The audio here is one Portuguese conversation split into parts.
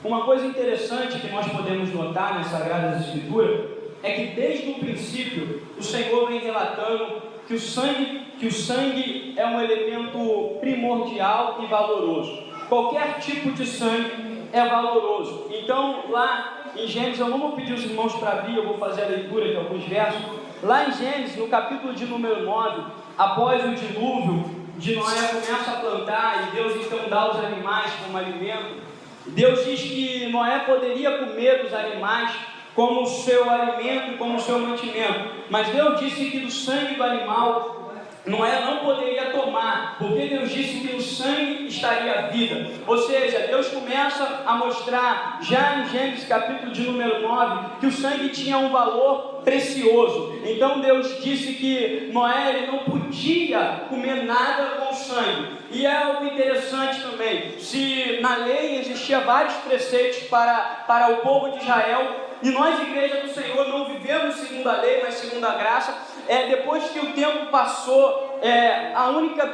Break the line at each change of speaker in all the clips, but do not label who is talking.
Uma coisa interessante que nós podemos notar nas Sagradas Escrituras é que desde o princípio o Senhor vem relatando que o sangue é um elemento primordial e valoroso. Qualquer tipo de sangue é valoroso. Então, lá em Gênesis, eu não vou pedir os irmãos para abrir, eu vou fazer a leitura de alguns versos. Lá em Gênesis, no capítulo de número 9, após o dilúvio de Noé, começa a plantar e Deus então dá os animais como alimento. Deus diz que Noé poderia comer dos animais como o seu alimento, como o seu mantimento, mas Deus disse que do sangue do animal Noé não poderia tomar, porque Deus disse que no sangue estaria a vida. Ou seja, Deus começa a mostrar, já em Gênesis capítulo de número 9, que o sangue tinha um valor precioso. Então Deus disse que Noé ele não podia comer nada com sangue. E é algo interessante também, se na lei existia vários preceitos para o povo de Israel, e nós, igreja do Senhor, não vivemos segundo a lei, mas segundo a graça. Depois que o tempo passou,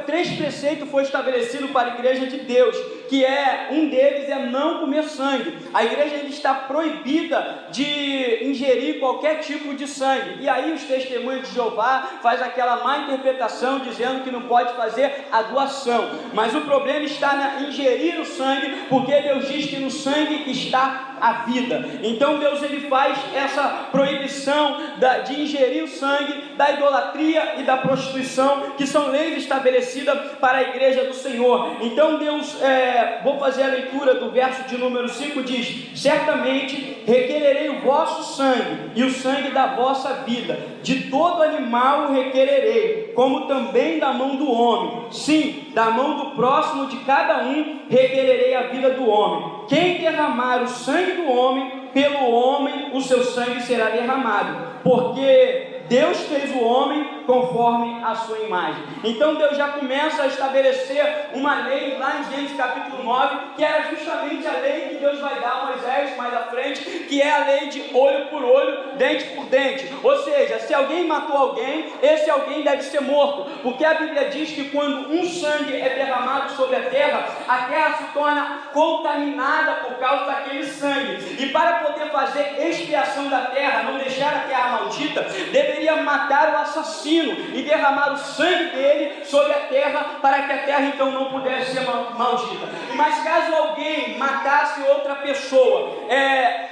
três preceitos foi estabelecido para a igreja de Deus, que um deles é não comer sangue. A igreja está proibida de ingerir qualquer tipo de sangue. E aí os testemunhos de Jeová faz aquela má interpretação, dizendo que não pode fazer a doação. Mas o problema está em ingerir o sangue, porque Deus diz que no sangue está a vida. Então Deus ele faz essa proibição de ingerir o sangue, da idolatria e da prostituição, que são leis estabelecidas para a igreja do Senhor. Então Deus, vou fazer a leitura do verso de número 5, diz: certamente requererei o vosso sangue e o sangue da vossa vida, de todo animal o requererei, como também da mão do homem, sim, da mão do próximo de cada um requererei a vida do homem. Quem derramar o sangue do homem, pelo homem o seu sangue será derramado, porque Deus fez o homem conforme a sua imagem. Então Deus já começa a estabelecer uma lei lá em Gênesis capítulo 9, que era justamente a lei que Deus vai dar a Moisés mais à frente, que é a lei de olho por olho, dente por dente. Ou seja, se alguém matou alguém, esse alguém deve ser morto, porque a Bíblia diz que quando um sangue é derramado sobre a terra se torna contaminada por causa daquele sangue. E para poder fazer expiação da terra, não deixar a terra maldita, deveria matar o assassino e derramar o sangue dele sobre a terra, para que a terra então não pudesse ser maldita. Mas caso alguém matasse outra pessoa,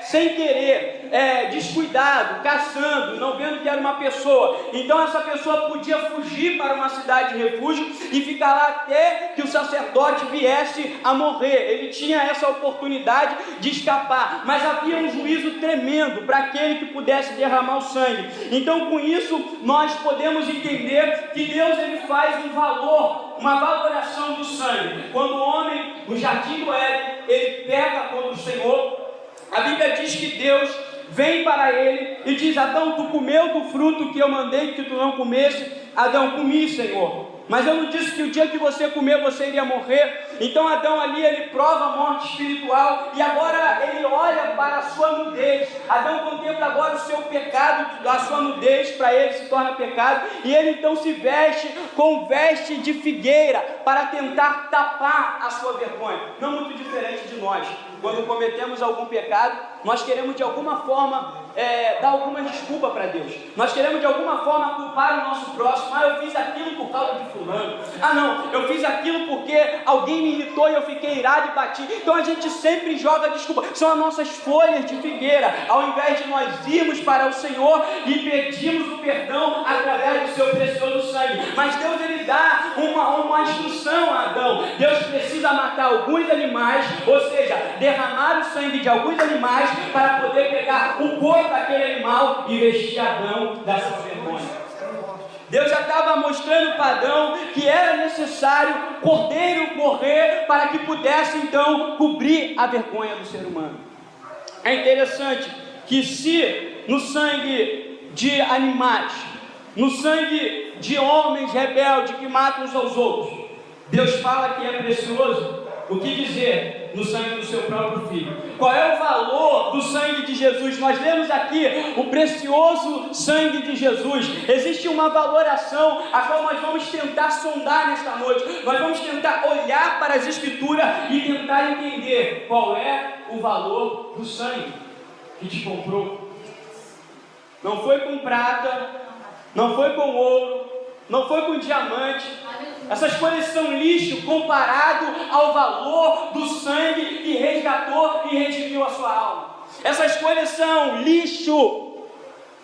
sem querer, descuidado, caçando, não vendo que era uma pessoa, então essa pessoa podia fugir para uma cidade de refúgio e ficar lá até que o sacerdote viesse a morrer. Ele tinha essa oportunidade de escapar, mas havia um juízo tremendo para aquele que pudesse derramar o sangue. Então com isso nós podemos entender que Deus ele faz uma valoração do sangue. Quando o homem, no jardim do Éden, ele pega contra o Senhor, a Bíblia diz que Deus vem para ele e diz: Adão, tu comeu do fruto que eu mandei que tu não comesse? Adão, comi, Senhor, mas eu não disse que o dia que você comer você iria morrer? Então Adão ali ele prova a morte espiritual, e agora ele olha para a sua nudez. Adão contempla agora o seu pecado, a sua nudez para ele se torna pecado, e ele então se veste com veste de figueira para tentar tapar a sua vergonha. Não muito diferente de nós, quando cometemos algum pecado, nós queremos de alguma forma dar alguma desculpa para Deus. Nós queremos de alguma forma culpar o nosso próximo. Eu fiz aquilo por causa de fulano. Não, eu fiz aquilo porque alguém me irritou e eu fiquei irado e bati. Então a gente sempre joga desculpa. São as nossas folhas de figueira, ao invés de nós irmos para o Senhor e pedirmos o perdão através do seu precioso sangue. Mas Deus ele dá uma instrução a Adão. Deus precisa matar alguns animais, ou seja, derramar o sangue de alguns animais para poder pegar o corpo daquele animal e vestir Adão da sua vergonha. Deus já estava mostrando para Adão que era necessário cordeiro morrer para que pudesse então cobrir a vergonha do ser humano. É interessante que se no sangue de animais, no sangue de homens rebeldes que matam uns aos outros, Deus fala que é precioso, o que dizer no sangue do seu próprio Filho? Qual é o valor do sangue de Jesus? Nós lemos aqui o precioso sangue de Jesus. Existe uma valoração a qual nós vamos tentar sondar nesta noite. Nós vamos tentar olhar para as Escrituras e tentar entender qual é o valor do sangue que te comprou. Não foi com prata, não foi com ouro, não foi com diamante. Essas coisas são lixo comparado ao valor do sangue que resgatou e redimiu a sua alma. Essas coisas são lixo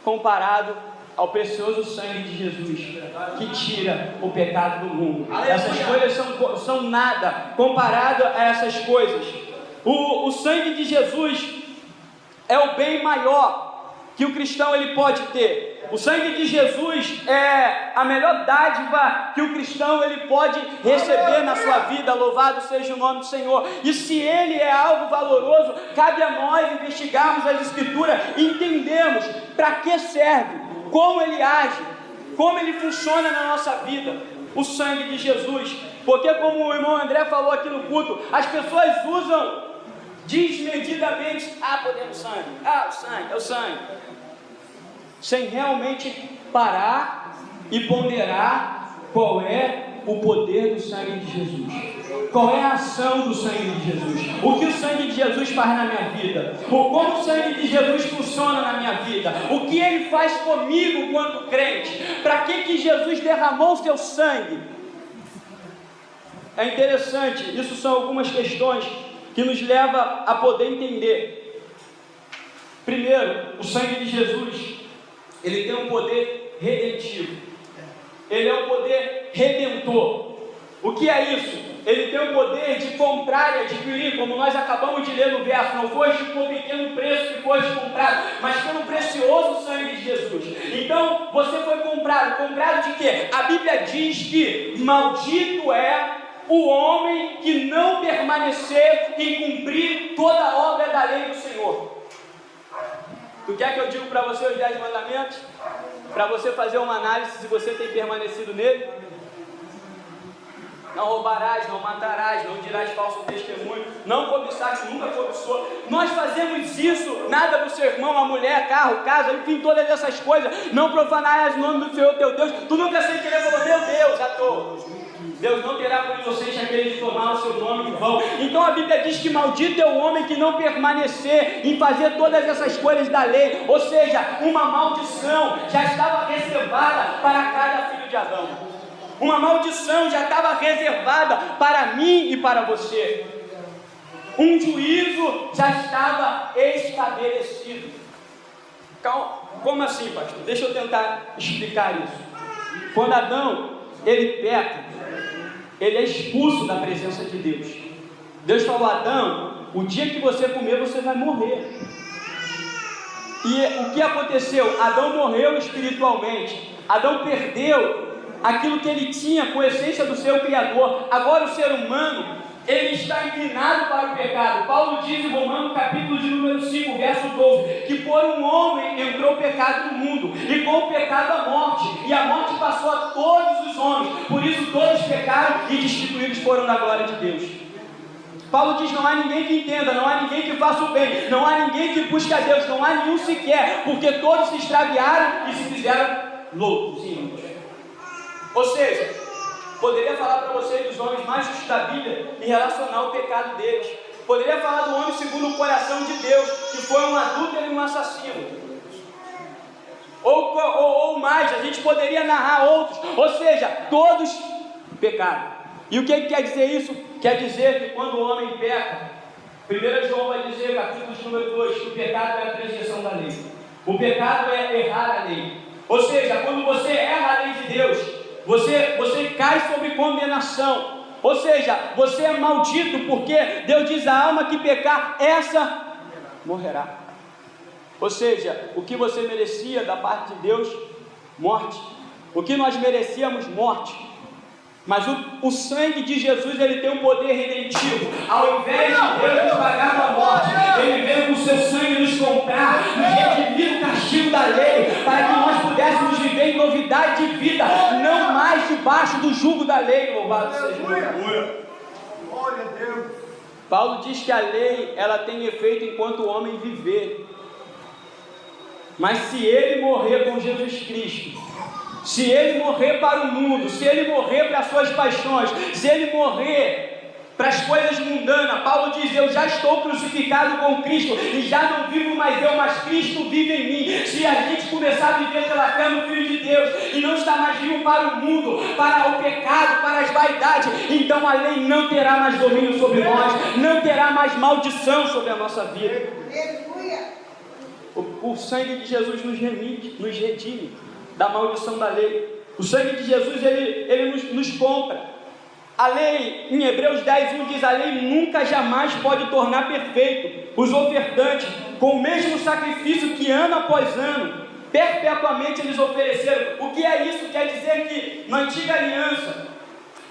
comparado ao precioso sangue de Jesus, que tira o pecado do mundo. Essas coisas são nada comparado a essas coisas. O sangue de Jesus é o bem maior que o cristão ele pode ter. O sangue de Jesus é a melhor dádiva que o cristão ele pode receber na sua vida. Louvado seja o nome do Senhor. E se ele é algo valoroso, cabe a nós investigarmos as Escrituras e entendermos para que serve, como ele age, como ele funciona na nossa vida, o sangue de Jesus. Porque como o irmão André falou aqui no culto, as pessoas usam desmedidamente, podemos sangue, o sangue, é o sangue, sem realmente parar e ponderar qual é o poder do sangue de Jesus, qual é a ação do sangue de Jesus, o que o sangue de Jesus faz na minha vida, como o sangue de Jesus funciona na minha vida, o que ele faz comigo quanto crente, para que Jesus derramou o seu sangue. É interessante, isso são algumas questões que nos levam a poder entender. Primeiro, o sangue de Jesus, ele tem um poder redentivo, ele é um poder redentor. O que é isso? Ele tem o poder de comprar e adquirir, como nós acabamos de ler no verso: não foste por pequeno preço que foste comprado, mas pelo precioso sangue de Jesus. Então, você foi comprado de quê? A Bíblia diz que maldito é o homem que não permanecer em cumprir toda a obra da lei do Senhor. Tu quer que eu diga para você os 10 mandamentos? Para você fazer uma análise se você tem permanecido nele? Não roubarás, não matarás, não dirás falso testemunho, não cobiçaste, nunca cobiçou. Nós fazemos isso, nada do seu irmão, a mulher, carro, casa, enfim, todas essas coisas. Não profanarás o nome do Senhor teu Deus. Tu nunca sem querer falou: meu Deus, já estou. Deus não terá por inocente aquele de tomar o seu nome em vão. Então a Bíblia diz que maldito é o homem que não permanecer em fazer todas essas coisas da lei. Ou seja, uma maldição já estava reservada para cada filho de Adão. Uma maldição já estava reservada para mim e para você. Um juízo já estava estabelecido. Calma, como assim, pastor? Deixa eu tentar explicar isso. Quando Adão, ele peca, ele é expulso da presença de Deus. Deus falou: Adão, o dia que você comer, você vai morrer. E o que aconteceu? Adão morreu espiritualmente. Adão perdeu aquilo que ele tinha com a essência do seu Criador. Agora o ser humano, ele está inclinado para o pecado. Paulo diz em Romanos capítulo de número 5, verso 12, que por um homem entrou o pecado no mundo, e com o pecado a morte, e a morte passou a todos os homens, por isso todos pecaram e destituídos foram da glória de Deus. Paulo diz: não há ninguém que entenda, não há ninguém que faça o bem, não há ninguém que busque a Deus, não há nenhum sequer, porque todos se extraviaram e se fizeram loucos. Ou seja, poderia falar para vocês dos homens mais justos da Bíblia e relacionar o pecado deles. Poderia falar do homem segundo o coração de Deus, que foi um adúltero e um assassino. Ou mais, a gente poderia narrar outros. Ou seja, todos pecaram. E o que quer dizer isso? Quer dizer que quando o homem peca, 1 João vai dizer, capítulo de número 2, que o pecado é a transgressão da lei. O pecado é errar a lei. Ou seja, quando você erra a lei de Deus, você cai sob condenação. Ou seja, você é maldito, porque Deus diz: a alma que pecar, essa morrerá. Ou seja, o que você merecia da parte de Deus, morte. O que nós merecíamos, morte. Mas o sangue de Jesus, ele tem um poder redentivo. Ao invés de Deus nos pagar com a morte, ele veio com o seu sangue nos comprar, nos redimir do castigo da lei, para que nós pudéssemos viver em novidade de vida, não mais debaixo do jugo da lei. Louvado seja o nome. Glória a Deus. Paulo diz que a lei, ela tem efeito enquanto o homem viver. Mas se ele morrer com Jesus Cristo, se ele morrer para o mundo, se ele morrer para as suas paixões, se ele morrer para as coisas mundanas. Paulo diz: eu já estou crucificado com Cristo, e já não vivo mais eu, mas Cristo vive em mim. Se a gente começar a viver pela fé no Filho de Deus, e não está mais vivo para o mundo, para o pecado, para as vaidades, então a lei não terá mais domínio sobre nós, não terá mais maldição sobre a nossa vida. O sangue de Jesus nos redime da maldição da lei. O sangue de Jesus, ele nos compra. A lei, em Hebreus 10:1 diz: a lei nunca jamais pode tornar perfeito os ofertantes, com o mesmo sacrifício que ano após ano, perpetuamente eles ofereceram. O que é isso? Quer dizer que na antiga aliança,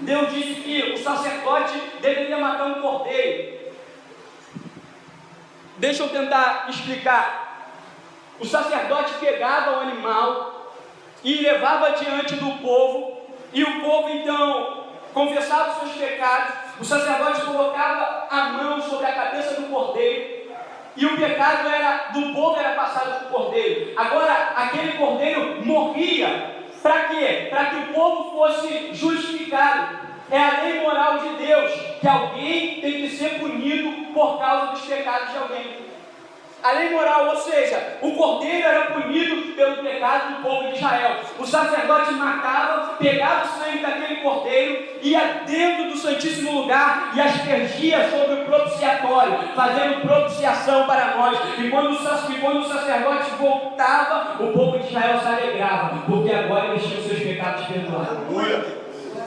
Deus disse que o sacerdote deveria matar um cordeiro. Deixa eu tentar explicar. O sacerdote pegava o animal e levava diante do povo, e o povo então confessava os seus pecados. O sacerdote colocava a mão sobre a cabeça do cordeiro, e o pecado do povo era passado para o cordeiro. Agora, aquele cordeiro morria. Para quê? Para que o povo fosse justificado. É a lei moral de Deus, que alguém tem que ser punido por causa dos pecados de alguém. A lei moral, ou seja, o cordeiro era punido pelo pecado do povo de Israel. O sacerdote matava, pegava o sangue daquele cordeiro, ia dentro do Santíssimo Lugar e aspergia sobre o propiciatório, fazendo propiciação para nós. E quando o sacerdote voltava, o povo de Israel se alegrava, porque agora eles tinham seus pecados perdoados.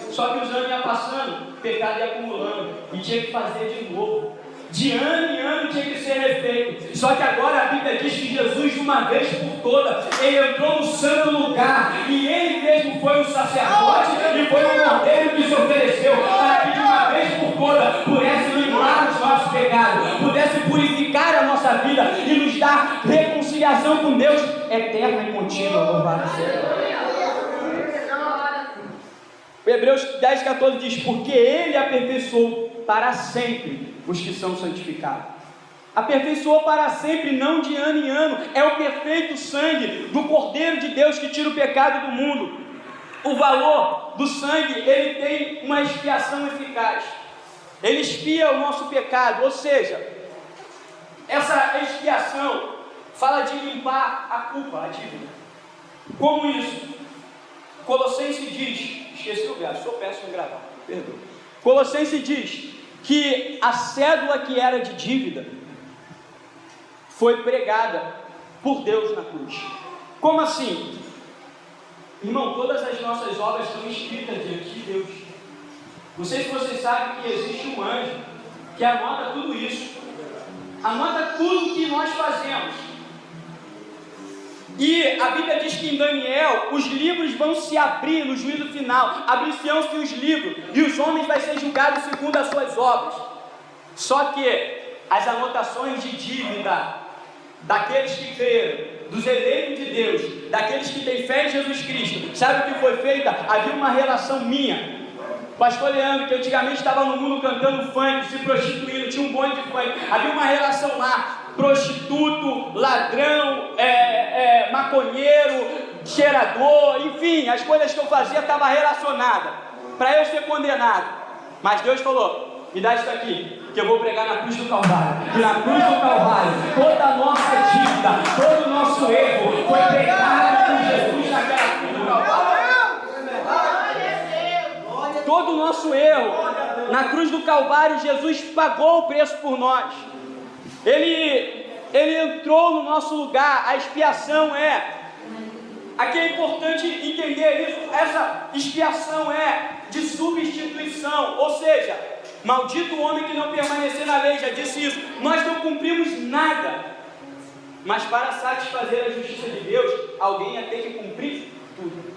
Só que os anos iam passando, o pecado ia acumulando, e tinha que fazer de novo. De ano em ano tinha que ser refeito. Só que agora a Bíblia diz que Jesus, de uma vez por todas, ele entrou no santo lugar, e ele mesmo foi o sacerdote e foi o cordeiro que se ofereceu, para que de uma vez por todas pudesse limpar os nossos pecados, pudesse purificar a nossa vida e nos dar reconciliação com Deus eterna e contínua. Louvado seja. Hebreus 10:14 diz: porque ele aperfeiçoou para sempre os que são santificados. Aperfeiçoou para sempre, não de ano em ano. É o perfeito sangue do Cordeiro de Deus que tira o pecado do mundo. O valor do sangue, ele tem uma expiação eficaz. Ele expia o nosso pecado, ou seja, essa expiação fala de limpar a culpa, a dívida. Como isso? Colossenses diz, esqueci o verso, sou péssimo em gravar, perdoa. Colossenses diz que a cédula que era de dívida foi pregada por Deus na cruz. Como assim? Irmão, todas as nossas obras estão escritas diante de Deus. Não sei se vocês sabem que existe um anjo que anota tudo isso, anota tudo que nós fazemos. E a Bíblia diz que em Daniel os livros vão se abrir no juízo final, abrir-se-ão-se os livros, e os homens vão ser julgados segundo as suas obras. Só que as anotações de dívida daqueles que creram, dos eleitos de Deus, daqueles que têm fé em Jesus Cristo, sabe o que foi feita? Havia uma relação minha. Pastor Leandro, que antigamente estava no mundo cantando funk, se prostituindo, tinha um bonde de funk, havia uma relação lá. Prostituto, ladrão, maconheiro, cheirador, enfim, as coisas que eu fazia estavam relacionadas para eu ser condenado. Mas Deus falou: me dá isso aqui, que eu vou pregar na cruz do Calvário. E na cruz do Calvário, toda a nossa dívida, todo o nosso erro foi pregado por Jesus naquela cruz do Calvário. Todo o nosso erro, na cruz do Calvário, Jesus pagou o preço por nós. Ele entrou no nosso lugar. A expiação aqui é importante entender isso. Essa expiação é de substituição, ou seja, maldito o homem que não permanecer na lei, já disse isso. Nós não cumprimos nada, mas para satisfazer a justiça de Deus, alguém ia ter que cumprir tudo.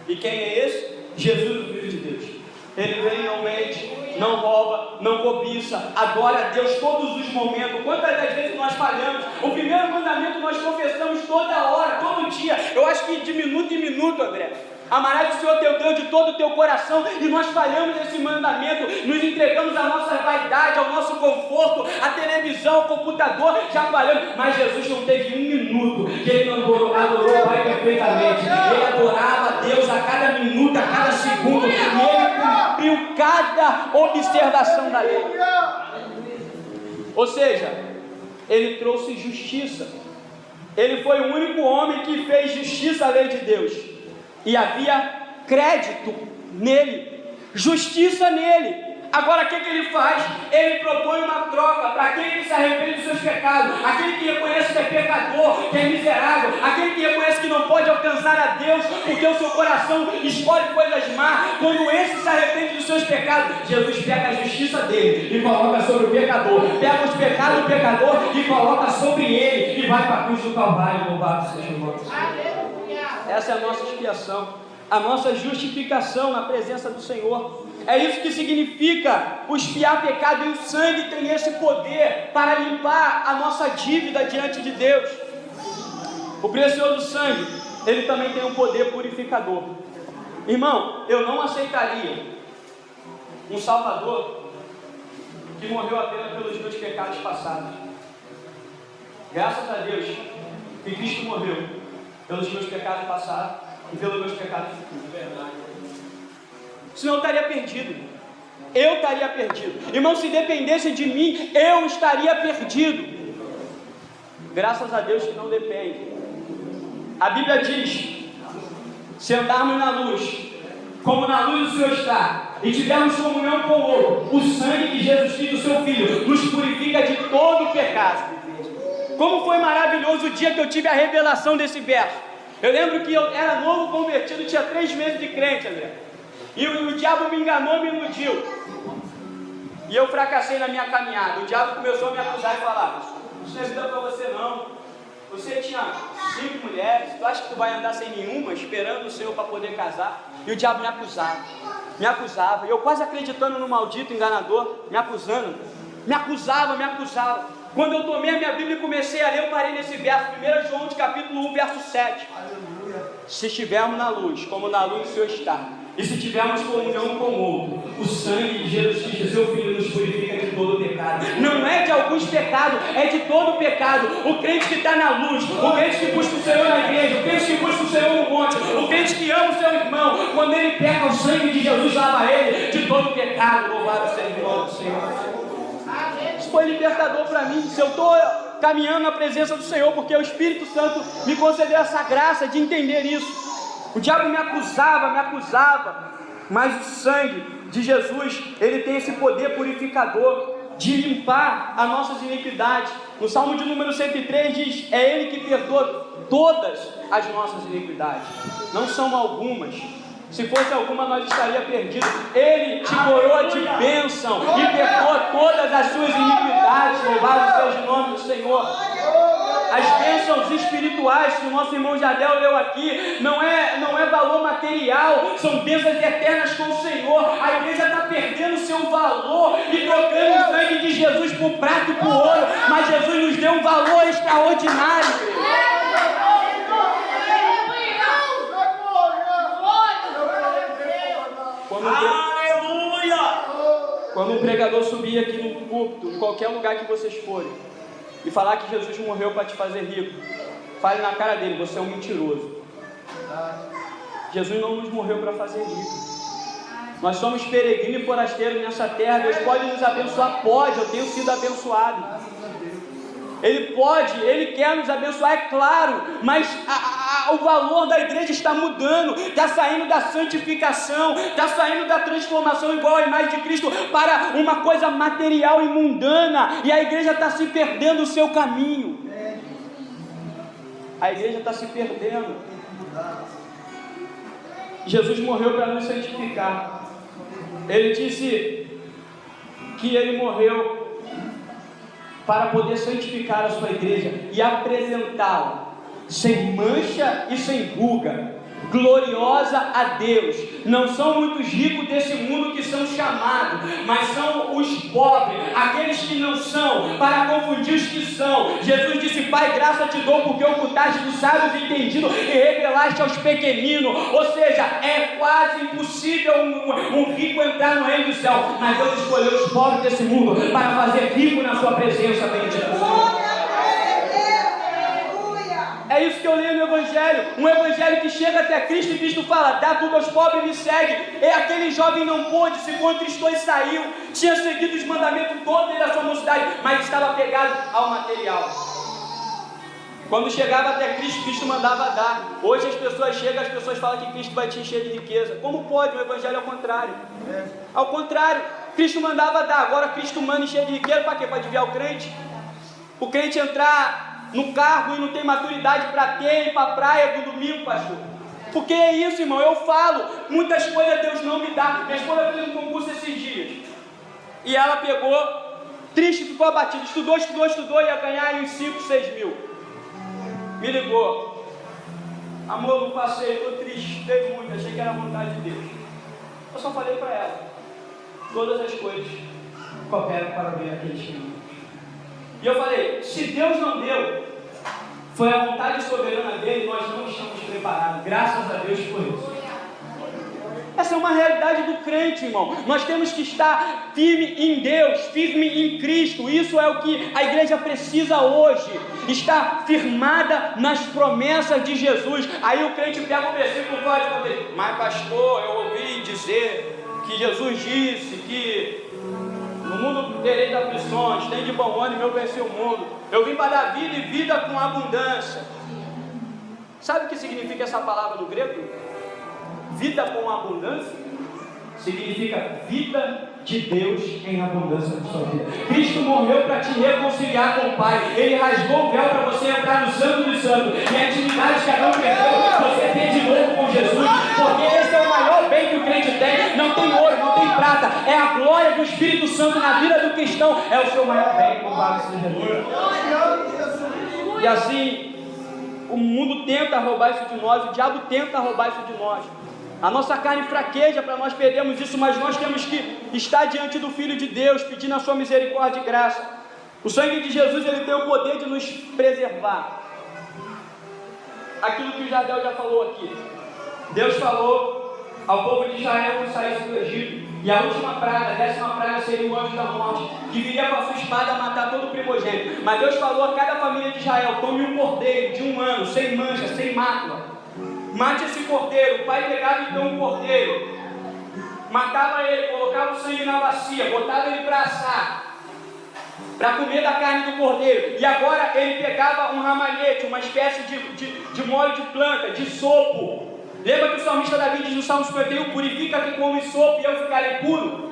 E quem é esse? Jesus, o Filho de Deus. Ele vem, não mente, não rouba, não cobiça, adora a Deus todos os momentos. Quantas das vezes nós falhamos? O primeiro mandamento nós confessamos toda hora, todo dia. Eu acho que de minuto em minuto, André. Amarás o Senhor teu Deus de todo o teu coração. E nós falhamos nesse mandamento, nos entregamos à nossa vaidade, ao nosso conforto, à televisão, ao computador, já falhamos. Mas Jesus não teve um minuto que ele não adorou o Pai perfeitamente. Ele adorava a Deus a cada minuto, a cada segundo, e ele cumpriu cada observação da lei. Ou seja, ele trouxe justiça. Ele foi o único homem que fez justiça à lei de Deus. E havia crédito nele, justiça nele. Agora o que ele faz? Ele propõe uma troca para aquele que se arrepende dos seus pecados, aquele que reconhece que é pecador, que é miserável, aquele que reconhece que não pode alcançar a Deus porque o seu coração escolhe coisas más. Quando esse se arrepende dos seus pecados, Jesus pega a justiça dele e coloca sobre o pecador, pega os pecados do pecador e coloca sobre ele e vai para a cruz do Calvário. Louvado seja o nome do Senhor. Essa é a nossa expiação, a nossa justificação na presença do Senhor. É isso que significa o expiar pecado, e o sangue tem esse poder para limpar a nossa dívida diante de Deus. O precioso sangue, ele também tem um poder purificador. Irmão, eu não aceitaria um Salvador que morreu apenas pelos meus pecados passados. Graças a Deus que Cristo morreu pelos meus pecados passados e pelos meus pecados futuros. Senão eu estaria perdido. Eu estaria perdido. Irmão, se dependesse de mim, eu estaria perdido. Graças a Deus que não depende. A Bíblia diz: se andarmos na luz, como na luz o Senhor está, e tivermos comunhão com o outro, o sangue de Jesus Cristo, seu Filho, nos purifica de todo o pecado. Como foi maravilhoso o dia que eu tive a revelação desse verso. Eu lembro que eu era novo convertido, tinha 3 meses de crente, André. E o diabo me enganou, me iludiu. E eu fracassei na minha caminhada. O diabo começou a me acusar e falar: isso não é vida para você não. Você tinha 5 mulheres, tu acha que tu vai andar sem nenhuma, esperando o Senhor para poder casar? E o diabo me acusava. Me acusava. E eu quase acreditando no maldito enganador, me acusando. Me acusava. Quando eu tomei a minha Bíblia e comecei a ler, eu parei nesse verso, 1 João de capítulo 1, verso 7. Aleluia. Se estivermos na luz, como na luz o Senhor está, e se tivermos comunhão com o outro, o sangue de Jesus Cristo, seu Filho, nos purifica de todo o pecado. Não é de alguns pecados, é de todo o pecado. O crente que está na luz, o crente que busca o Senhor na igreja, o crente que busca o Senhor no monte, o crente que ama o seu irmão, quando ele peca, o sangue de Jesus lava ele de todo o pecado. Louvado seja o nome do Senhor. Isso foi libertador para mim. Se eu estou caminhando na presença do Senhor, porque o Espírito Santo me concedeu essa graça de entender isso. O diabo me acusava, mas o sangue de Jesus, ele tem esse poder purificador de limpar as nossas iniquidades. No Salmo de número 103 diz: é Ele que perdoa todas as nossas iniquidades, não são algumas. Se fosse alguma, nós estaríamos perdidos. Ele te coroa de bênção e perdoa todas as suas iniquidades. Louvado seja o nome do Senhor. As bênçãos espirituais que o nosso irmão Jadel leu aqui não é valor material, são bênçãos eternas com o Senhor. A igreja está perdendo seu valor e trocando o sangue de Jesus por prata e por ouro, mas Jesus nos deu um valor extraordinário, igreja. Quando um pregador subir aqui no púlpito, em qualquer lugar que vocês forem, e falar que Jesus morreu para te fazer rico, fale na cara dele: você é um mentiroso. Jesus não nos morreu para fazer rico. Nós somos peregrinos e forasteiros nessa terra. Deus pode nos abençoar? Pode, eu tenho sido abençoado. Ele pode, Ele quer nos abençoar, é claro, mas o valor da igreja está mudando, está saindo da santificação, está saindo da transformação igual à imagem de Cristo para uma coisa material e mundana, e a igreja está se perdendo o seu caminho. A igreja está se perdendo. Jesus morreu para nos santificar. Ele disse que Ele morreu para poder santificar a sua igreja e apresentá-la sem mancha e sem ruga, gloriosa a Deus. Não são muitos ricos desse mundo que são chamados, mas são os pobres, aqueles que não são, para confundir os que são. Jesus disse: Pai, graça te dou porque ocultaste dos sábios entendidos e revelaste aos pequeninos. Ou seja, é quase impossível um rico entrar no reino do céu, mas Deus escolheu os pobres desse mundo para fazer rico na sua presença. Bendito Senhor. É isso que eu leio no Evangelho. Um evangelho que chega até Cristo e Cristo fala: dá tudo aos pobres e me segue. E aquele jovem não pôde, se contristou e saiu. Tinha seguido os mandamentos todos desde a sua mocidade, mas estava pegado ao material. Quando chegava até Cristo, Cristo mandava dar. Hoje as pessoas chegam, as pessoas falam que Cristo vai te encher de riqueza. Como pode? O evangelho é o contrário. Ao contrário, Cristo mandava dar. Agora Cristo manda encher de riqueza para quê? Para desviar o crente. O crente entrar no cargo e não tem maturidade para ter, ir para a praia do domingo, pastor. Porque é isso, irmão. Eu falo, muitas coisas Deus não me dá. Minha esposa fez um concurso esses dias. E ela pegou, triste, ficou abatida. Estudou, ia ganhar uns 5, 6 mil. Me ligou: amor, não passei, estou triste, estudei muito, achei que era a vontade de Deus. Eu só falei para ela: todas as coisas cooperam para bem aqueles que amam. E eu falei: se Deus não deu, foi a vontade soberana dele, nós não estamos preparados. Graças a Deus por isso. Essa é uma realidade do crente, irmão. Nós temos que estar firme em Deus, firme em Cristo. Isso é o que a igreja precisa hoje. Estar firmada nas promessas de Jesus. Aí o crente pega o versículo e fala: mas pastor, eu ouvi dizer que Jesus disse que no mundo tereis aflições, tem de bom ânimo, eu venci o mundo. Eu vim para dar vida e vida com abundância. Sabe o que significa essa palavra no grego? Vida com abundância significa vida de Deus em abundância na sua vida. Cristo morreu para te reconciliar com o Pai. Ele rasgou o véu para você entrar no Santo dos Santos. E a intimidade que Adão perdeu, você tem de novo com Jesus. Porque esse é o maior bem que o crente tem. Não tem ouro, não tem prata. É a glória do Espírito Santo na vida do cristão. É o seu maior bem, louvado seja Deus. E assim, o mundo tenta roubar isso de nós. O diabo tenta roubar isso de nós. A nossa carne fraqueja para nós perdermos isso, mas nós temos que estar diante do Filho de Deus, pedindo a sua misericórdia e graça. O sangue de Jesus, ele tem o poder de nos preservar. Aquilo que o Jardel já falou aqui. Deus falou ao povo de Israel que saísse do Egito, e a última praga, a 10ª praga seria o anjo da morte, que viria com a sua espada matar todo o primogênito. Mas Deus falou a cada família de Israel: tome um cordeiro de 1 ano, sem mancha, sem mácula. Mate esse cordeiro. O pai pegava então um cordeiro, matava ele, colocava o sangue na bacia, botava ele para assar, para comer da carne do cordeiro. E agora ele pegava um ramalhete, uma espécie de molho de planta, de sopo. Lembra que o salmista Davi diz no Salmo 51: purifica-te com o sopo e eu ficarei puro?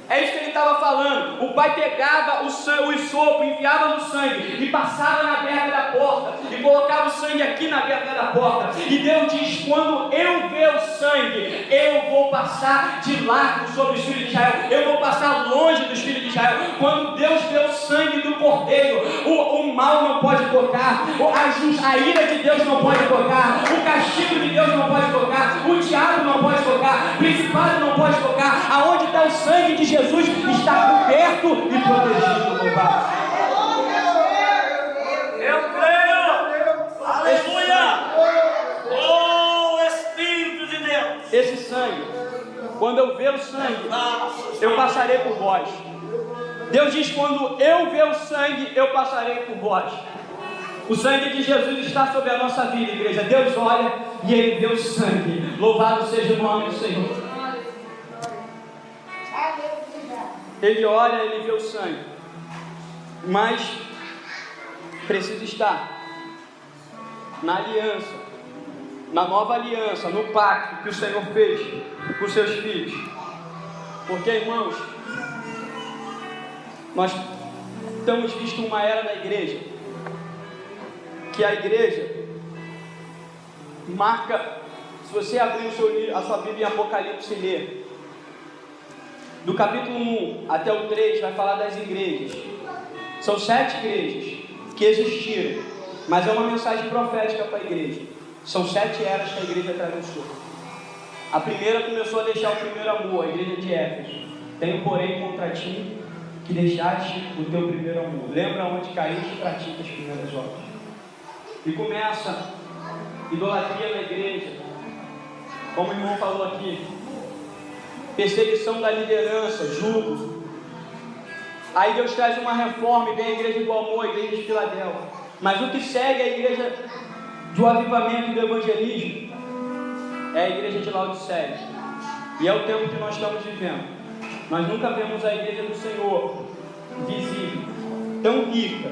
É isso que ele estava falando. O pai pegava o sopo, enfiava no sangue e passava na verga da porta e colocava o sangue aqui na verga da porta. E Deus diz: quando eu ver o sangue, eu vou passar de largo sobre os filhos de Israel, eu vou passar longe dos filhos de Israel. Quando Deus vê o sangue do cordeiro, o mal não pode tocar, a ira de Deus não pode tocar, o castigo de Deus não pode tocar, o diabo não pode tocar, o principado não pode tocar. Aonde está o sangue de Jesus está coberto e protegido, louvado.
Eu creio. Aleluia. Oh, Espírito de Deus.
Esse sangue, quando eu ver o sangue, eu passarei por vós. Deus diz: quando eu ver o sangue, eu passarei por vós. O sangue de Jesus está sobre a nossa vida, igreja. Deus olha e Ele vê o sangue. Louvado seja o nome do Senhor. Ele olha, ele vê o sangue, mas precisa estar na aliança, na nova aliança, no pacto que o Senhor fez com seus filhos. Porque, irmãos, nós temos visto uma era na igreja, que a igreja marca, se você abrir a sua Bíblia em Apocalipse e ler, do capítulo 1 até o 3 vai falar das igrejas. São 7 igrejas que existiram, mas é uma mensagem profética para a igreja. São 7 eras que a igreja atravessou. A primeira começou a deixar o primeiro amor, a igreja de Éfeso. Tenho, porém, contra ti que deixaste o teu primeiro amor. Lembra onde caíste e pratica as primeiras obras. E começa idolatria na igreja, como o irmão falou aqui. Perseguição da liderança, jugo. Aí Deus traz uma reforma e vem a igreja do amor, a igreja de Filadélfia. Mas o que segue é a igreja do avivamento e do evangelismo é a igreja de Laodiceia. E é o tempo que nós estamos vivendo. Nós nunca vemos a igreja do Senhor visível, tão rica,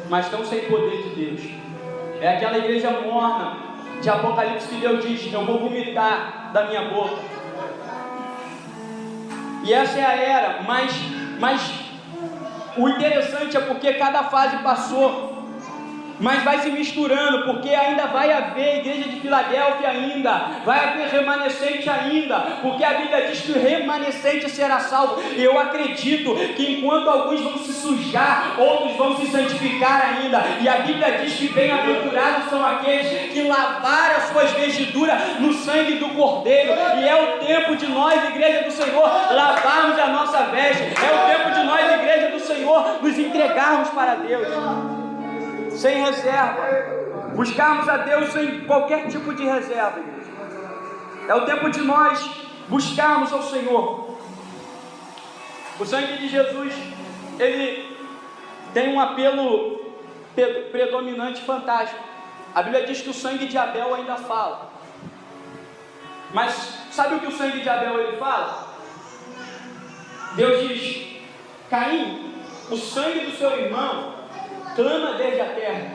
mas tão sem poder de Deus. É aquela igreja morna de Apocalipse que Deus diz: eu vou vomitar da minha boca. E essa é a era, mas o interessante é porque cada fase passou, mas vai se misturando, porque ainda vai haver igreja de Filadélfia ainda, vai haver remanescente ainda, porque a Bíblia diz que o remanescente será salvo. E eu acredito que enquanto alguns vão se sujar, outros vão se santificar ainda, e a Bíblia diz que bem-aventurados são aqueles que lavaram as suas vestiduras no sangue do Cordeiro. E é o tempo de nós, igreja do Senhor, lavarmos a nossa veste, é o tempo de nós, igreja do Senhor, nos entregarmos para Deus sem reserva, buscarmos a Deus sem qualquer tipo de reserva, igreja. É o tempo de nós buscarmos ao Senhor. O sangue de Jesus, ele tem um apelo predominante fantástico. A Bíblia diz que o sangue de Abel ainda fala. Mas sabe o que o sangue de Abel ele fala? Deus diz: Caim, o sangue do seu irmão clama desde a terra.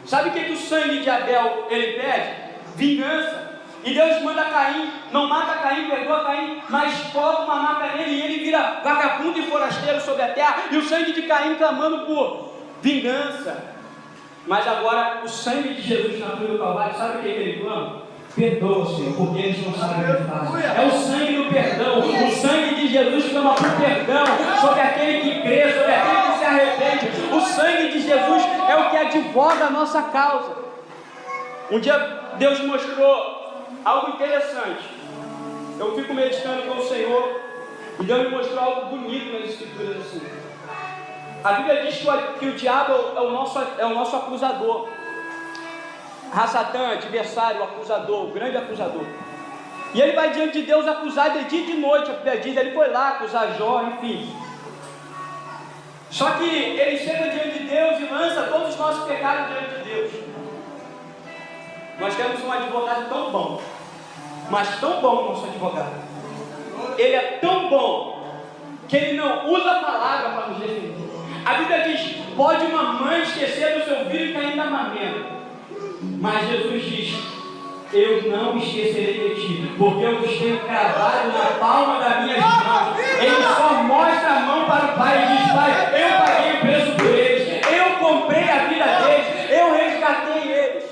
Sabe o que o sangue de Abel ele pede? Vingança. E Deus manda Caim, não mata Caim, perdoa Caim, mas coloca uma marca nele e ele vira vagabundo e forasteiro sobre a terra. E o sangue de Caim clamando por vingança. Mas agora o sangue de Jesus na cruz do Calvário, sabe o que ele clama? Perdoa, Senhor, porque eles não sabem o que fazem. É o sangue do perdão. O sangue de Jesus clama por perdão sobre aquele que crê, sobre aquele que se arrepende. O sangue de Jesus é o que advoga a nossa causa. Um dia Deus mostrou algo interessante. Eu fico meditando com o Senhor e Deus me mostrou algo bonito nas Escrituras assim. A Bíblia diz que o diabo é o nosso acusador. Satã, adversário, acusador, o grande acusador. E ele vai diante de Deus acusar de dia e de noite. A Bíblia diz, ele foi lá acusar Jó, enfim. Só que ele chega diante de Deus e lança todos os nossos pecados diante de Deus. Nós temos um advogado tão bom, mas tão bom o nosso advogado. Ele é tão bom que ele não usa a palavra para nos defender. A Bíblia diz: pode uma mãe esquecer do seu filho que ainda amamenta, mas Jesus diz: eu não esquecerei de ti, porque eu os tenho cravado na palma das minhas mãos. Ele só mostra a mão para o Pai e diz: Pai, eu paguei o preço por eles, eu comprei a vida deles, eu resgatei eles.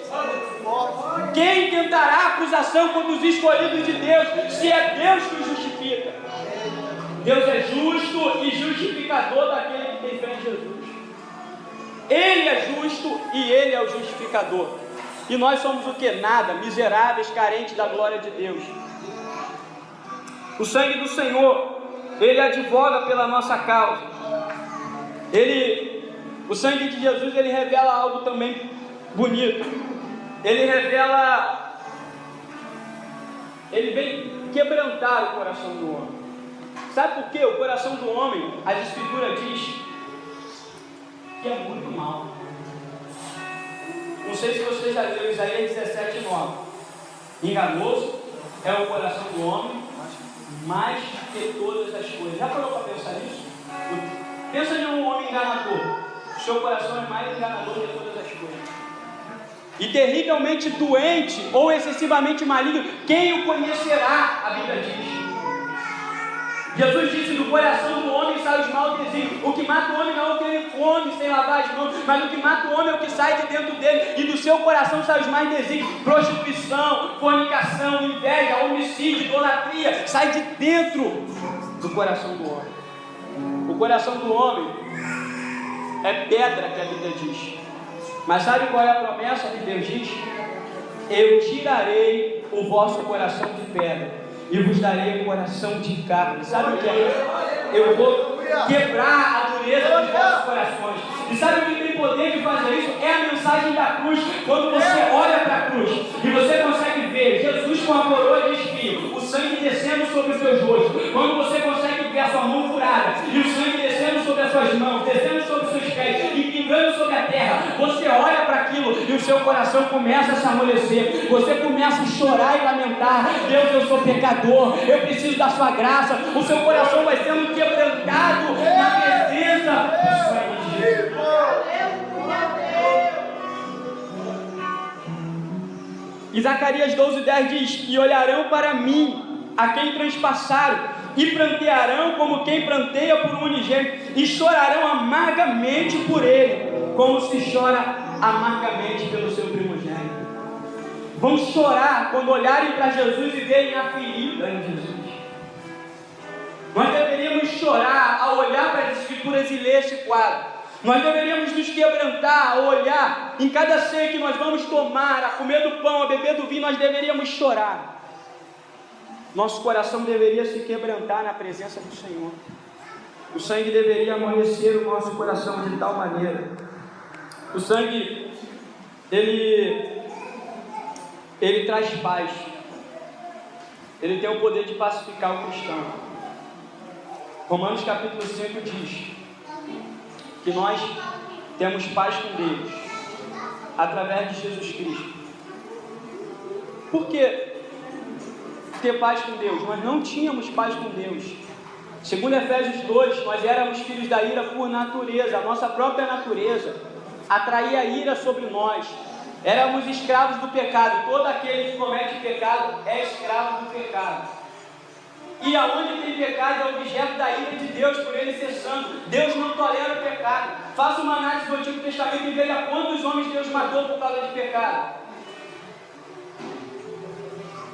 Quem tentará acusação contra os escolhidos de Deus, se é Deus que os justifica? Deus é justo e justificador daquele que tem fé em Jesus. Ele é justo e Ele é o justificador. E nós somos o que? Nada, miseráveis, carentes da glória de Deus. O sangue do Senhor, Ele advoga pela nossa causa. O sangue de Jesus, Ele revela algo também bonito. Ele vem quebrantar o coração do homem. Sabe por quê? O coração do homem, a Escritura diz que é muito mau. Não sei se você já leu Isaías 17:9. Enganoso é o coração do homem, mais que todas as coisas. Já parou para pensar nisso? Pensa em um homem enganador. O seu coração é mais enganador que todas as coisas. E terrivelmente doente ou excessivamente maligno, quem o conhecerá? A Bíblia diz. Jesus disse: do coração do homem sai os maus desígnios. O que mata o homem não é o que ele come sem lavar as mãos, mas o que mata o homem é o que sai de dentro dele. E do seu coração sai os mais desígnios: prostituição, fornicação, inveja, homicídio, idolatria. Sai de dentro do coração do homem. O coração do homem é pedra, que a Bíblia diz. Mas sabe qual é a promessa que Deus diz? Eu tirarei o vosso coração de pedra e vos darei um coração de carne. Sabe o que é isso? Eu vou quebrar a dureza dos vossos corações. E sabe o que tem poder de fazer isso? É a mensagem da cruz. Quando você olha para a cruz e você consegue ver Jesus com a coroa de espinho, o sangue descendo sobre os seus rostos. Quando você consegue ver a sua mão furada e o sangue descendo sobre as suas mãos, descendo sobre os seus pés e pingando sobre a terra, você olha para aquilo medo e o seu coração começa a se amolecer. Você começa a chorar e lamentar: Deus, eu sou pecador, eu preciso da sua graça. O seu coração vai sendo quebrantado na presença do sangue de Jesus. E Zacarias 12:10 diz: e olharão para mim, a quem transpassaram, e prantearão como quem pranteia por um unigênito, e chorarão amargamente por ele, como se chora amargamente pelo seu primogênito. Vão chorar quando olharem para Jesus e verem a ferida em Jesus. Nós deveríamos chorar ao olhar para as Escrituras e ler esse quadro. Nós deveríamos nos quebrantar ao olhar em cada ceia que nós vamos tomar, a comer do pão, a beber do vinho. Nós deveríamos chorar. Nosso coração deveria se quebrantar na presença do Senhor. O sangue deveria amolecer o nosso coração de tal maneira. O sangue, ele traz paz. Ele tem o poder de pacificar o cristão. Romanos capítulo 5 diz que nós temos paz com Deus através de Jesus Cristo. Por que ter paz com Deus? Nós não tínhamos paz com Deus. Segundo Efésios 2, nós éramos filhos da ira por natureza. A nossa própria natureza atraía a ira sobre nós. Éramos escravos do pecado. Todo aquele que comete pecado é escravo do pecado. E aonde tem pecado é objeto da ira de Deus, por ele ser santo. Deus não tolera o pecado. Faça uma análise do Antigo Testamento e veja quantos homens Deus matou por causa de pecado.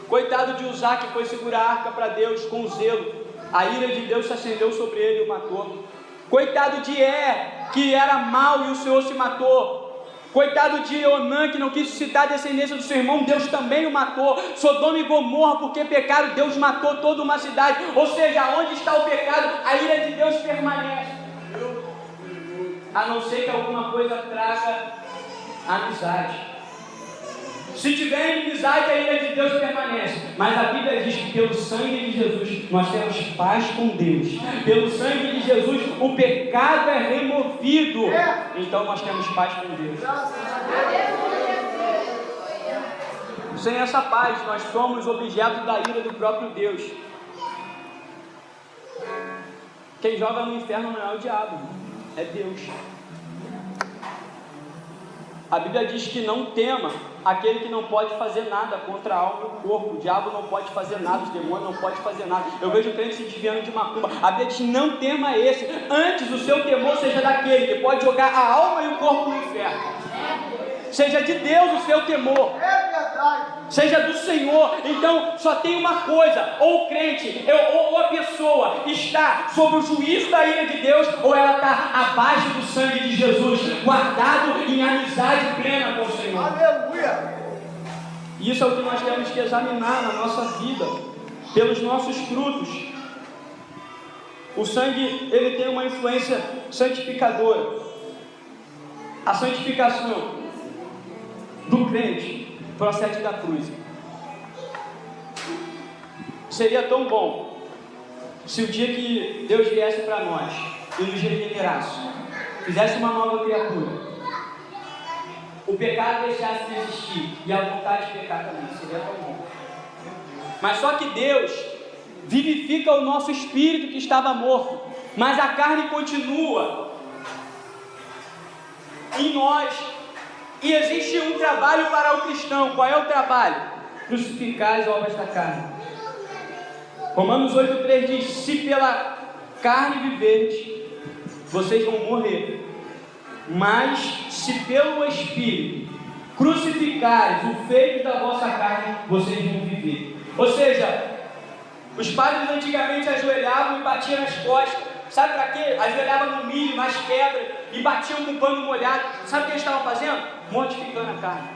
Coitado de Uzá, que foi segurar a arca para Deus com zelo. A ira de Deus se acendeu sobre ele e o matou. Coitado de que era mau e o Senhor se matou. Coitado de Onã, que não quis suscitar a descendência do seu irmão, Deus também o matou. Sodoma e Gomorra, porque pecaram, Deus matou toda uma cidade. Ou seja, onde está o pecado, a ira de Deus permanece. A não ser que alguma coisa traga amizade. Se tiver inimizade, a ira de Deus permanece. Mas a Bíblia diz que pelo sangue de Jesus nós temos paz com Deus. Pelo sangue de Jesus o pecado é removido. Então nós temos paz com Deus. Sem essa paz nós somos objeto da ira do próprio Deus. Quem joga no inferno não é o diabo, é Deus. A Bíblia diz que não tema aquele que não pode fazer nada contra a alma e o corpo. O diabo não pode fazer nada, os demônios não podem fazer nada. Eu vejo crentes se desviando de macumba. A Bíblia diz: não tema esse. Antes o seu temor seja daquele que pode jogar a alma e o corpo no inferno. Seja de Deus o seu temor. Seja do Senhor. Então só tem uma coisa: ou o crente, ou a pessoa está sob o juízo da ira de Deus, ou ela está abaixo do sangue de Jesus, guardado em amizade plena com o Senhor. Aleluia! Isso é o que nós temos que examinar na nossa vida, pelos nossos frutos. O sangue, ele tem uma influência santificadora. A santificação do crente procede da cruz. Seria tão bom se o dia que Deus viesse para nós e nos regenerasse, fizesse uma nova criatura, o pecado deixasse de existir e a vontade de pecar também. Seria tão bom. Mas só que Deus vivifica o nosso espírito que estava morto, mas a carne continua em nós. E existe um trabalho para o cristão. Qual é o trabalho? Crucificar as obras da carne. Romanos 8,3 diz: se pela carne viverdes, vocês vão morrer. Mas se pelo Espírito crucificares o feito da vossa carne, vocês vão viver. Ou seja, os padres antigamente ajoelhavam e batiam nas costas. Sabe para quê? Ajoelhavam no milho, nas pedras e batiam com um pano molhado. Sabe o que eles estavam fazendo? Mortificando a carne.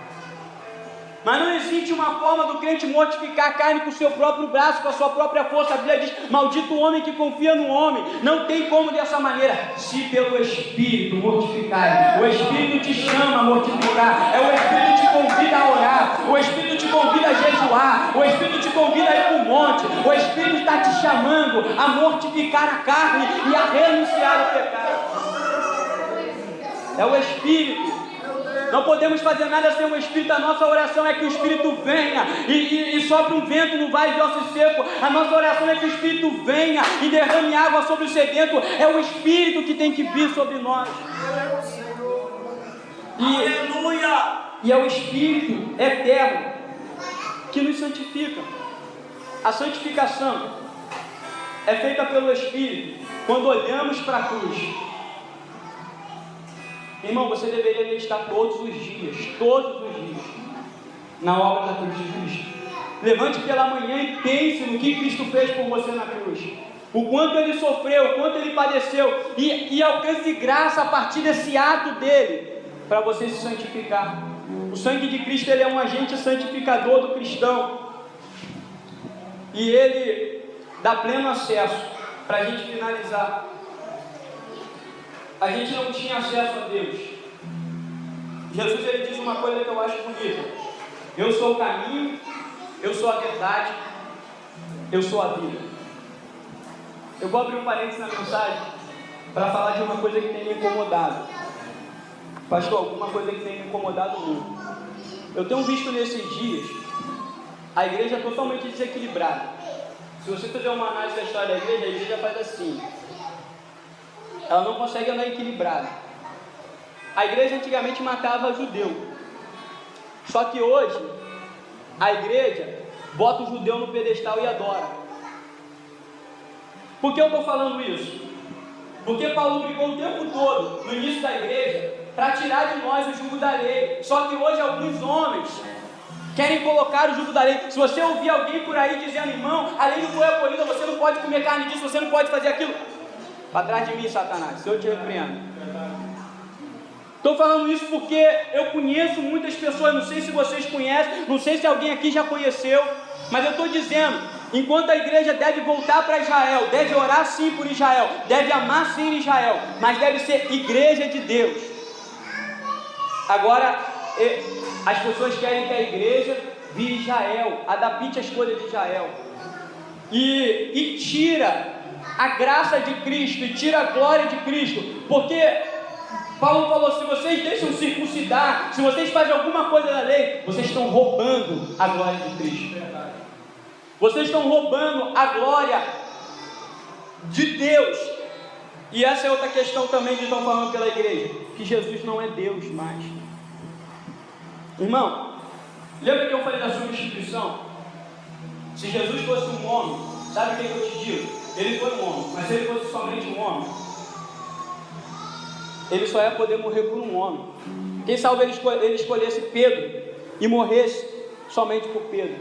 Mas não existe uma forma do crente mortificar a carne com o seu próprio braço, com a sua própria força. A Bíblia diz: maldito o homem que confia no homem. Não tem como dessa maneira. Se pelo Espírito mortificar. O Espírito te chama a mortificar. É o Espírito que te convida a orar. O Espírito te convida a jejuar. O Espírito te convida a ir para o monte. O Espírito está te chamando a mortificar a carne e a renunciar ao pecado. É o Espírito. Não podemos fazer nada sem o Espírito. A nossa oração é que o Espírito venha e sopre um vento no vale de ossos secos. A nossa oração é que o Espírito venha e derrame água sobre o sedento. É o Espírito que tem que vir sobre nós.
Aleluia!
E é o Espírito eterno que nos santifica. A santificação é feita pelo Espírito quando olhamos para a cruz. Irmão, você deveria meditar todos os dias, na obra da cruz de Cristo. Levante pela manhã e pense no que Cristo fez por você na cruz. O quanto Ele sofreu, o quanto Ele padeceu, e alcance graça a partir desse ato dele, para você se santificar. O sangue de Cristo, ele é um agente santificador do cristão, e ele dá pleno acesso. Para a gente finalizar, a gente não tinha acesso a Deus. Jesus, ele diz uma coisa que eu acho bonita: eu sou o caminho, eu sou a verdade, eu sou a vida. Eu vou abrir um parênteses na mensagem para falar de uma coisa que tem me incomodado. Pastor, alguma coisa que tem me incomodado muito. Eu tenho visto nesses dias a igreja totalmente desequilibrada. Se você fizer uma análise da história da igreja, a igreja faz assim: ela não consegue andar equilibrada. A igreja antigamente matava judeu, só que hoje a igreja bota o judeu no pedestal e adora. Por que eu estou falando isso? Porque Paulo brigou o tempo todo no início da igreja para tirar de nós o jugo da lei. Só que hoje alguns homens querem colocar o jugo da lei. Se você ouvir alguém por aí dizendo: irmão, a lei não foi abolida, você não pode comer carne disso, você não pode fazer aquilo, para trás de mim, Satanás, se eu te repreendo. Estou falando isso porque eu conheço muitas pessoas, não sei se vocês conhecem, não sei se alguém aqui já conheceu, mas eu estou dizendo, enquanto a igreja deve voltar para Israel, deve orar sim por Israel, deve amar sim Israel, mas deve ser igreja de Deus. Agora, as pessoas querem que a igreja vire Israel, adapte as coisas de Israel, e tira a graça de Cristo, e tira a glória de Cristo, porque Paulo falou: se vocês deixam circuncidar, se vocês fazem alguma coisa da lei, vocês estão roubando a glória de Cristo, vocês estão roubando a glória de Deus. E essa é outra questão também que estão falando pela igreja, que Jesus não é Deus mais. Irmão, lembra que eu falei da substituição? Se Jesus fosse um homem, sabe o que eu te digo? Ele foi um homem, mas se ele fosse somente um homem, ele só ia poder morrer por um homem. Quem sabe ele escolhesse Pedro e morresse somente por Pedro,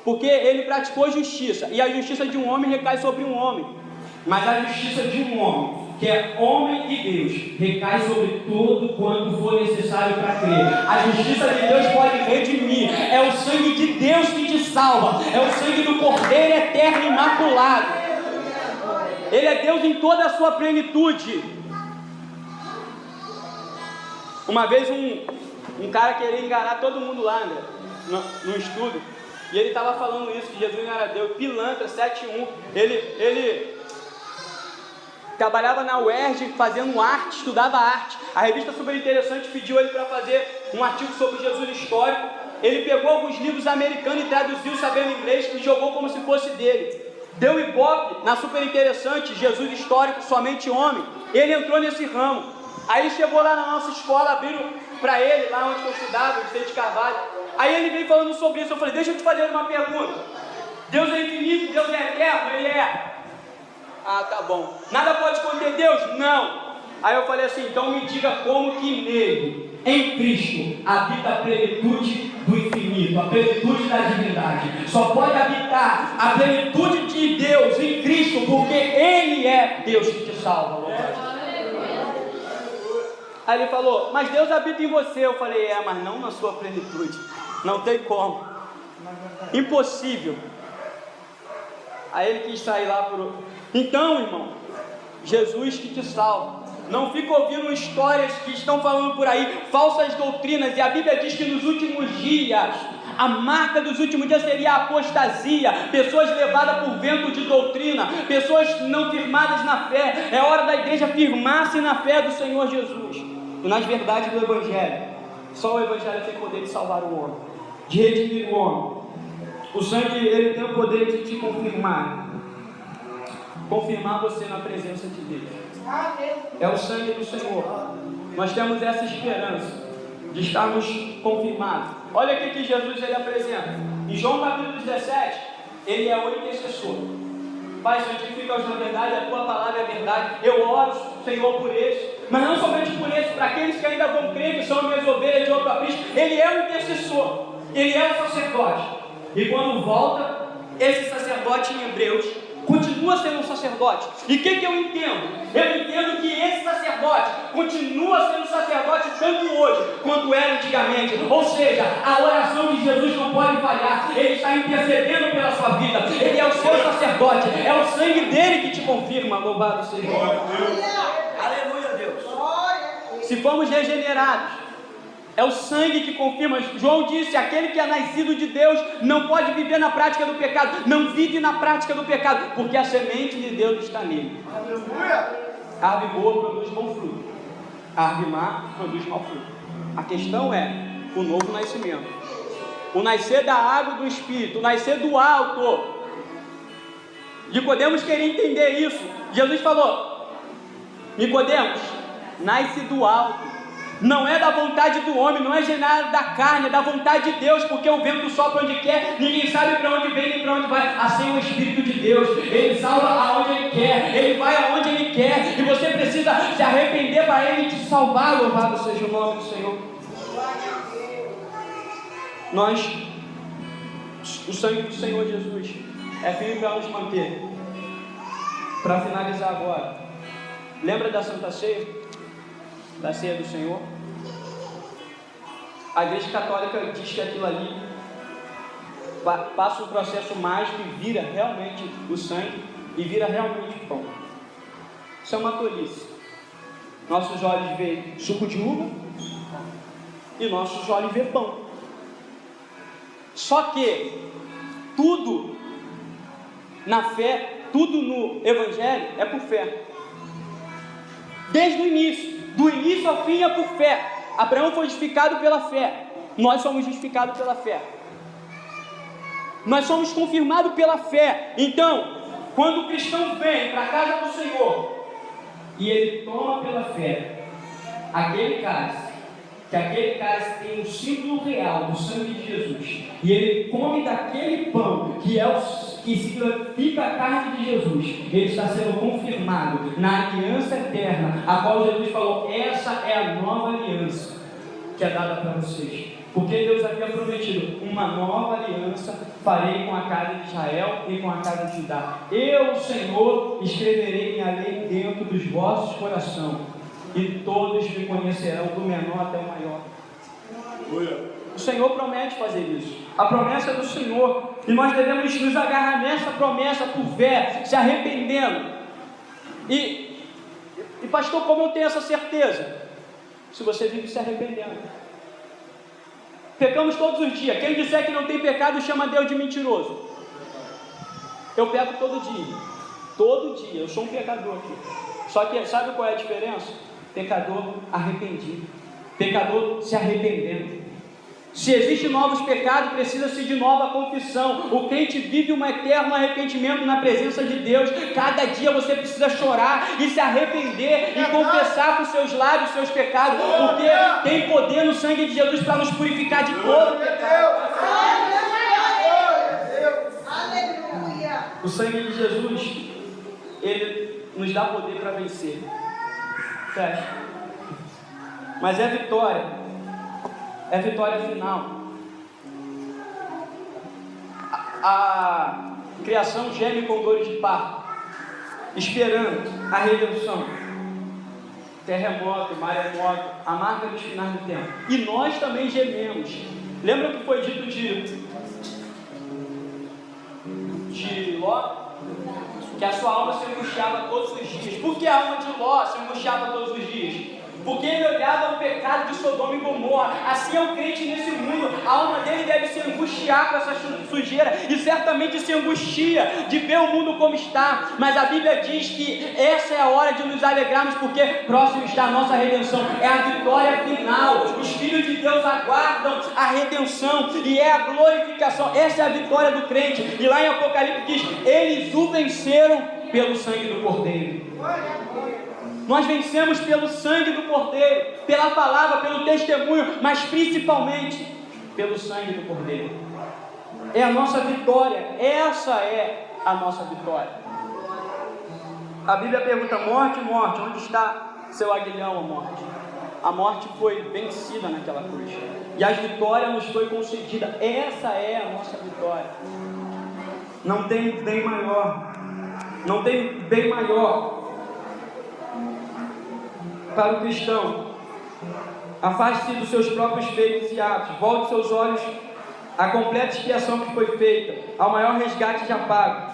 porque ele praticou justiça, e a justiça de um homem recai sobre um homem, mas a justiça de um homem, que é homem e Deus, recai sobre todo quanto for necessário para crer. A justiça de Deus pode redimir. É o sangue de Deus que te salva, é o sangue do Cordeiro eterno imaculado. Ele é Deus em toda a sua plenitude. Uma vez um cara queria enganar todo mundo lá, André, no estudo, e ele estava falando isso, que Jesus não era Deus. Pilantra 7.1, ele trabalhava na UERJ fazendo arte, estudava arte. A revista Super Interessante pediu ele para fazer um artigo sobre Jesus histórico. Ele pegou alguns livros americanos e traduziu sabendo inglês e jogou como se fosse dele. Deu ibope na Super Interessante, Jesus histórico, somente homem. Ele entrou nesse ramo. Aí ele chegou lá na nossa escola, abriram para ele, lá onde eu estudava, Vicente Carvalho. Aí ele veio falando sobre isso. Eu falei: deixa eu te fazer uma pergunta. Deus é infinito, Deus é eterno? Ele é. Ah, tá bom. Nada pode conter Deus? Não. Aí eu falei assim: então me diga como que nele, em Cristo, habita a plenitude do infinito, a plenitude da divindade. Só pode habitar a plenitude de Deus em Cristo, porque Ele é Deus que te salva. Aí ele falou: mas Deus habita em você. Eu falei: mas não na sua plenitude. Não tem como. Impossível. Aí ele quis sair lá por... Então, irmão, Jesus que te salva. Não fica ouvindo histórias que estão falando por aí, falsas doutrinas. E a Bíblia diz que nos últimos dias, a marca dos últimos dias seria a apostasia. Pessoas levadas por vento de doutrina, pessoas não firmadas na fé. É hora da igreja firmar-se na fé do Senhor Jesus e nas verdades do Evangelho. Só o Evangelho tem poder de salvar o homem, de redimir o homem. O sangue, ele tem o poder de te confirmar você na presença de Deus. É o sangue do Senhor. Nós temos essa esperança de estarmos confirmados. Olha o que Jesus ele apresenta. Em João capítulo 17, ele é o intercessor. Pai, santifica-os na verdade, a tua palavra é verdade. Eu oro, Senhor, por eles, mas não somente por eles, para aqueles que ainda vão crer que são minhas ovelhas de outro aprisco. Ele é o intercessor, ele é o sacerdote. E quando volta, esse sacerdote em Hebreus continua sendo um sacerdote. E o que eu entendo? Eu entendo que esse sacerdote continua sendo sacerdote tanto hoje quanto era antigamente. Ou seja, a oração de Jesus não pode falhar. Ele está intercedendo pela sua vida. Ele é o seu sacerdote. É o sangue dele que te confirma. Louvado seja o nome de Deus.
Aleluia, Deus.
Se fomos regenerados, é o sangue que confirma. João disse: aquele que é nascido de Deus não pode viver na prática do pecado. Não vive na prática do pecado, porque a semente de Deus está nele.
Aleluia.
A árvore boa produz bom fruto, a árvore má produz mau fruto. A questão é o novo nascimento, o nascer da água do Espírito, o nascer do alto. Nicodemos queria entender isso. Jesus falou: Nicodemos, nasce do alto. Não é da vontade do homem, não é gerado da carne, é da vontade de Deus, porque o vento sopra onde quer, ninguém sabe para onde vem nem para onde vai. Assim é o Espírito de Deus, ele salva aonde ele quer, ele vai aonde ele quer, e você precisa se arrepender para ele te salvar. Louvado seja o nome do Senhor. O sangue do Senhor Jesus é firme para nos manter. Para finalizar agora, lembra da Santa Ceia? Da ceia do Senhor? A Igreja Católica diz que aquilo ali passa um processo mágico e vira realmente o sangue e vira realmente o pão. Isso é uma tolice. Nossos olhos veem suco de uva e nossos olhos veem pão. Só que tudo na fé, tudo no Evangelho é por fé. Desde o início. Do início ao fim é por fé. Abraão foi justificado pela fé. Nós somos justificados pela fé. Nós somos confirmados pela fé. Então, quando o cristão vem para a casa do Senhor e ele toma pela fé aquele cálice, que aquele cálice tem um símbolo real do sangue de Jesus, e ele come daquele pão que significa a carne de Jesus, ele está sendo confirmado na aliança eterna, a qual Jesus falou: essa é a nova aliança que é dada para vocês, porque Deus havia prometido: uma nova aliança farei com a casa de Israel e com a casa de Judá. Eu, Senhor, escreverei minha lei dentro dos vossos corações, e todos me conhecerão, do menor até o maior. O Senhor promete fazer isso. A promessa é do Senhor, e nós devemos nos agarrar nessa promessa por fé, se arrependendo. E pastor, como eu tenho essa certeza? Se você vive se arrependendo. Pecamos todos os dias. Quem disser que não tem pecado chama Deus de mentiroso. Eu peco todo dia. Todo dia. Eu sou um pecador aqui. Só que sabe qual é a diferença? Pecador arrependido. Pecador se arrependendo. Se existem novos pecados, precisa-se de nova confissão. O crente vive um eterno arrependimento na presença de Deus. Cada dia você precisa chorar e se arrepender e confessar com seus lábios seus pecados, porque tem poder no sangue de Jesus para nos purificar de todo pecado. O sangue de Jesus, ele nos dá poder para vencer. Fecha. Mas é vitória. É vitória final. A criação geme com dores de parto, esperando a redenção. Terremoto, maremoto, a marca dos finais do tempo. E nós também gememos. Lembra o que foi dito de Ló? Que a sua alma se angustiava todos os dias. Por que a alma de Ló se angustiava todos os dias? Porque ele olhava o pecado de Sodoma e Gomorra. Assim é o crente nesse mundo. A alma dele deve se angustiar com essa sujeira, e certamente se angustia de ver o mundo como está. Mas a Bíblia diz que essa é a hora de nos alegrarmos, porque próximo está a nossa redenção. É a vitória final. Os filhos de Deus aguardam a redenção, e é a glorificação. Essa é a vitória do crente. E lá em Apocalipse diz: eles o venceram pelo sangue do Cordeiro. Nós vencemos pelo sangue do Cordeiro, pela palavra, pelo testemunho, mas principalmente pelo sangue do Cordeiro. É a nossa vitória. Essa é a nossa vitória. A Bíblia pergunta: morte, morte, onde está seu aguilhão, a morte? A morte foi vencida naquela cruz, e a vitória nos foi concedida. Essa é a nossa vitória. Não tem bem maior. Não tem bem maior para o cristão. Afaste-se dos seus próprios feitos e atos. Volte seus olhos à completa expiação que foi feita, ao maior resgate já pago,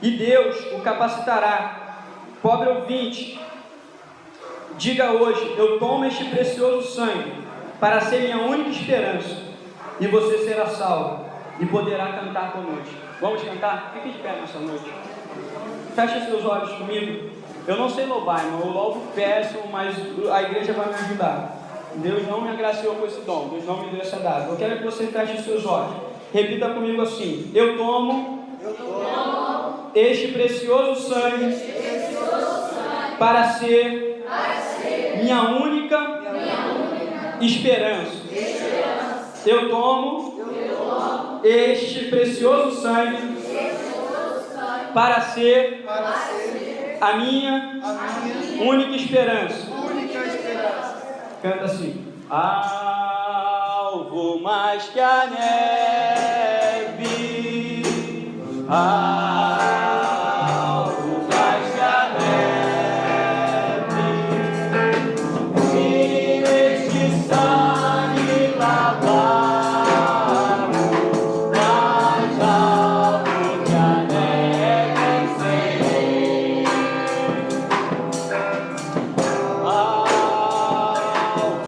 e Deus o capacitará. Pobre ouvinte, diga hoje: eu tomo este precioso sangue para ser minha única esperança, e você será salvo e poderá cantar conosco. Vamos cantar? Fique de pé nessa noite. Feche seus olhos comigo. Eu não sei louvar, irmão. Eu louvo péssimo, mas a igreja vai me ajudar. Deus não me agraciou com esse dom. Deus não me deu essa data. Eu quero que você feche os seus olhos. Repita comigo assim: eu tomo este precioso sangue para ser minha única esperança. Eu tomo este precioso sangue para ser a minha única esperança. Canta assim: alvo mais que a neve,